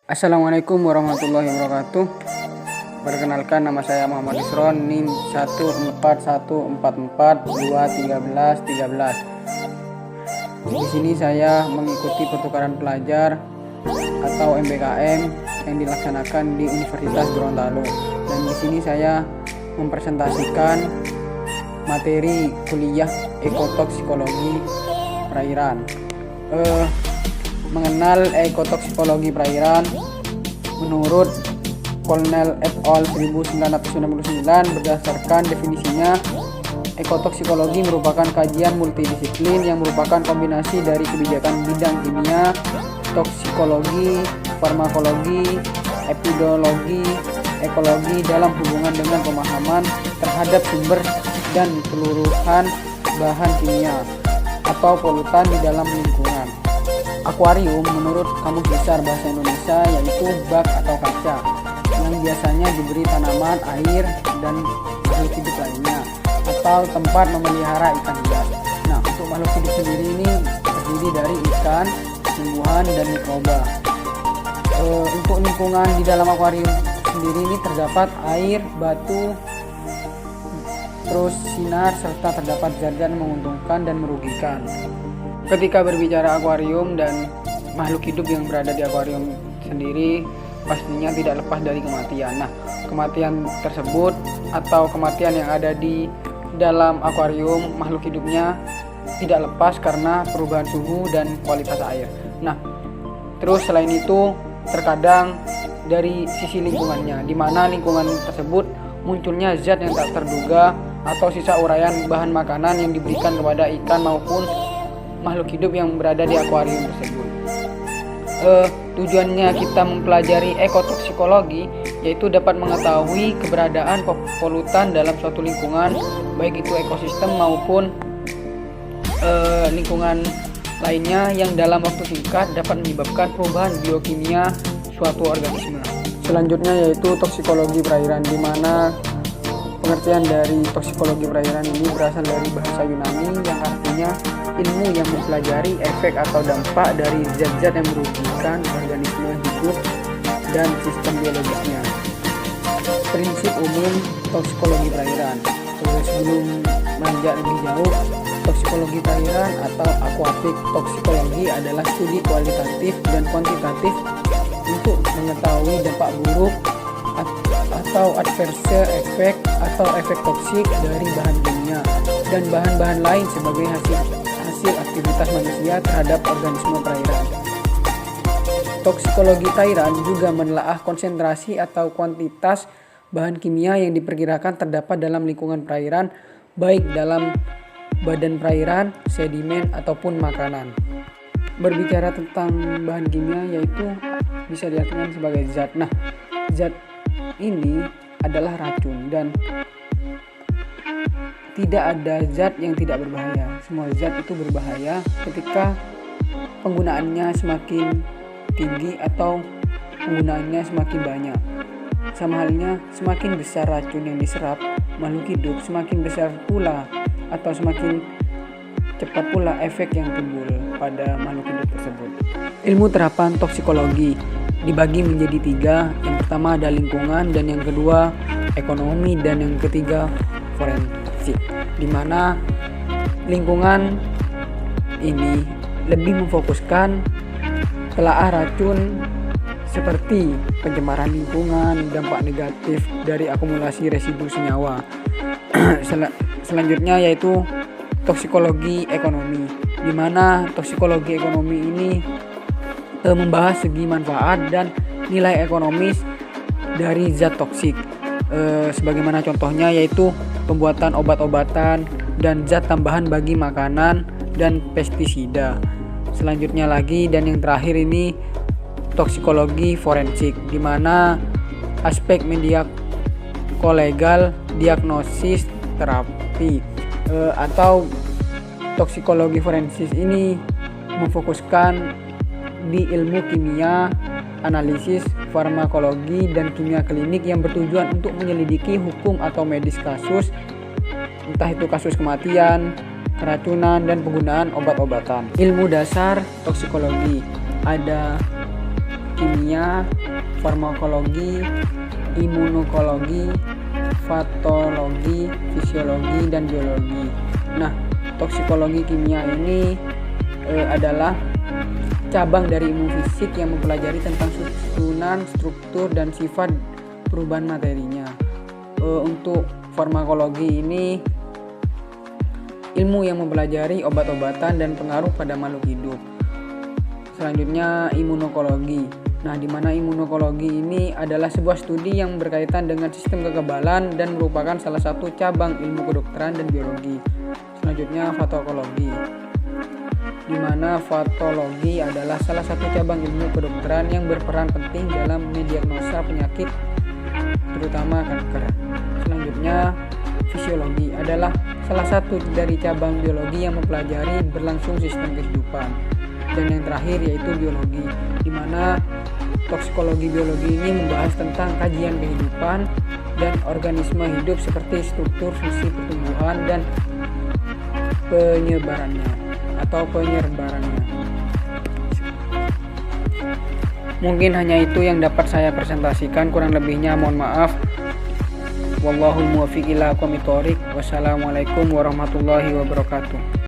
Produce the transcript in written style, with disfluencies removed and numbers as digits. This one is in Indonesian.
Assalamualaikum warahmatullahi wabarakatuh. Perkenalkan, nama saya Muhammad Isron, NIM 14144231313. Di sini saya mengikuti pertukaran pelajar atau MBKM yang dilaksanakan di Universitas Gorontalo. Dan di sini saya mempresentasikan materi kuliah ekotoksikologi perairan. Mengenal ekotoksikologi perairan menurut Kolonel et al. 1999, berdasarkan definisinya, ekotoksikologi merupakan kajian multidisiplin yang merupakan kombinasi dari kebijakan bidang kimia, toksikologi, farmakologi, epidemiologi, ekologi dalam hubungan dengan pemahaman terhadap sumber dan keseluruhan bahan kimia atau polutan di dalam lingkungan. Akuarium menurut Kamus Besar Bahasa Indonesia yaitu bak atau kaca yang biasanya diberi tanaman, air, dan makhluk hidup lainnya, atau tempat memelihara ikan hias. Nah, untuk makhluk hidup sendiri ini terdiri dari ikan, tumbuhan, dan mikroba. Untuk lingkungan di dalam akuarium sendiri ini terdapat air, batu, terus sinar, serta terdapat zat-zat yang menguntungkan dan merugikan. Ketika berbicara akuarium dan makhluk hidup yang berada di akuarium sendiri, pastinya tidak lepas dari kematian. Nah, kematian tersebut atau kematian yang ada di dalam akuarium makhluk hidupnya tidak lepas karena perubahan suhu dan kualitas air. Nah, terus selain itu terkadang dari sisi lingkungannya, di mana lingkungan tersebut munculnya zat yang tak terduga atau sisa uraian bahan makanan yang diberikan kepada ikan maupun makhluk hidup yang berada di akuarium tersebut. Tujuannya kita mempelajari ekotoksikologi yaitu dapat mengetahui keberadaan polutan dalam suatu lingkungan, baik itu ekosistem maupun lingkungan lainnya yang dalam waktu singkat dapat menyebabkan perubahan biokimia suatu organisme. Selanjutnya yaitu toksikologi perairan, di mana pengertian dari toksikologi perairan ini berasal dari bahasa Yunani yang artinya ilmu yang mempelajari efek atau dampak dari zat-zat yang merugikan organisme hidup dan sistem biologisnya. Prinsip umum toksikologi perairan. Sebelum menanjak lebih jauh, toksikologi perairan atau aquatic toksikologi adalah studi kualitatif dan kuantitatif untuk mengetahui dampak buruk atau adverse effect atau efek toksik dari bahan kimia dan bahan-bahan lain sebagai hasil aktivitas manusia terhadap organisme perairan. Toksikologi perairan juga menelaah konsentrasi atau kuantitas bahan kimia yang diperkirakan terdapat dalam lingkungan perairan, baik dalam badan perairan, sedimen, ataupun makanan. Berbicara tentang bahan kimia yaitu bisa diartikan sebagai zat. Nah, zat ini adalah racun dan tidak ada zat yang tidak berbahaya. Semua zat itu berbahaya ketika penggunaannya semakin tinggi atau penggunaannya semakin banyak. Sama halnya, semakin besar racun yang diserap makhluk hidup, semakin besar pula atau semakin cepat pula efek yang timbul pada makhluk hidup tersebut. Ilmu terapan toksikologi dibagi menjadi 3. Yang pertama ada lingkungan, dan yang kedua ekonomi, dan yang ketiga forensik, di mana lingkungan ini lebih memfokuskan telaah racun seperti pencemaran lingkungan, dampak negatif dari akumulasi residu senyawa. Selanjutnya yaitu toksikologi ekonomi, di mana toksikologi ekonomi ini membahas segi manfaat dan nilai ekonomis dari zat toksik. Sebagaimana contohnya yaitu pembuatan obat-obatan dan zat tambahan bagi makanan dan pestisida. Selanjutnya lagi dan yang terakhir ini toksikologi forensik, di mana aspek mediko-legal, diagnosis, terapi atau toksikologi forensik ini memfokuskan di ilmu kimia, analisis, farmakologi, dan kimia klinik yang bertujuan untuk menyelidiki hukum atau medis kasus, entah itu kasus kematian, keracunan, dan penggunaan obat-obatan. Ilmu dasar toksikologi ada kimia, farmakologi, imunokologi, patologi, fisiologi, dan biologi. Nah, toksikologi kimia ini adalah cabang dari ilmu fisik yang mempelajari tentang susunan, struktur, dan sifat perubahan materinya. Untuk farmakologi ini ilmu yang mempelajari obat-obatan dan pengaruh pada makhluk hidup. Selanjutnya imunokologi. Nah, di mana imunokologi ini adalah sebuah studi yang berkaitan dengan sistem kekebalan dan merupakan salah satu cabang ilmu kedokteran dan biologi. Selanjutnya patologi. Di mana patologi adalah salah satu cabang ilmu kedokteran yang berperan penting dalam mendiagnosa penyakit, terutama kanker. Selanjutnya fisiologi adalah salah satu dari cabang biologi yang mempelajari berlangsung sistem kehidupan. Dan yang terakhir yaitu biologi, di mana toksikologi biologi ini membahas tentang kajian kehidupan dan organisme hidup seperti struktur, fungsi pertumbuhan, dan penyebarannya. Mungkin hanya itu yang dapat saya presentasikan, kurang lebihnya mohon maaf. Wallahul muwaffiq ila aqwamit thoriq. Wassalamualaikum warahmatullahi wabarakatuh.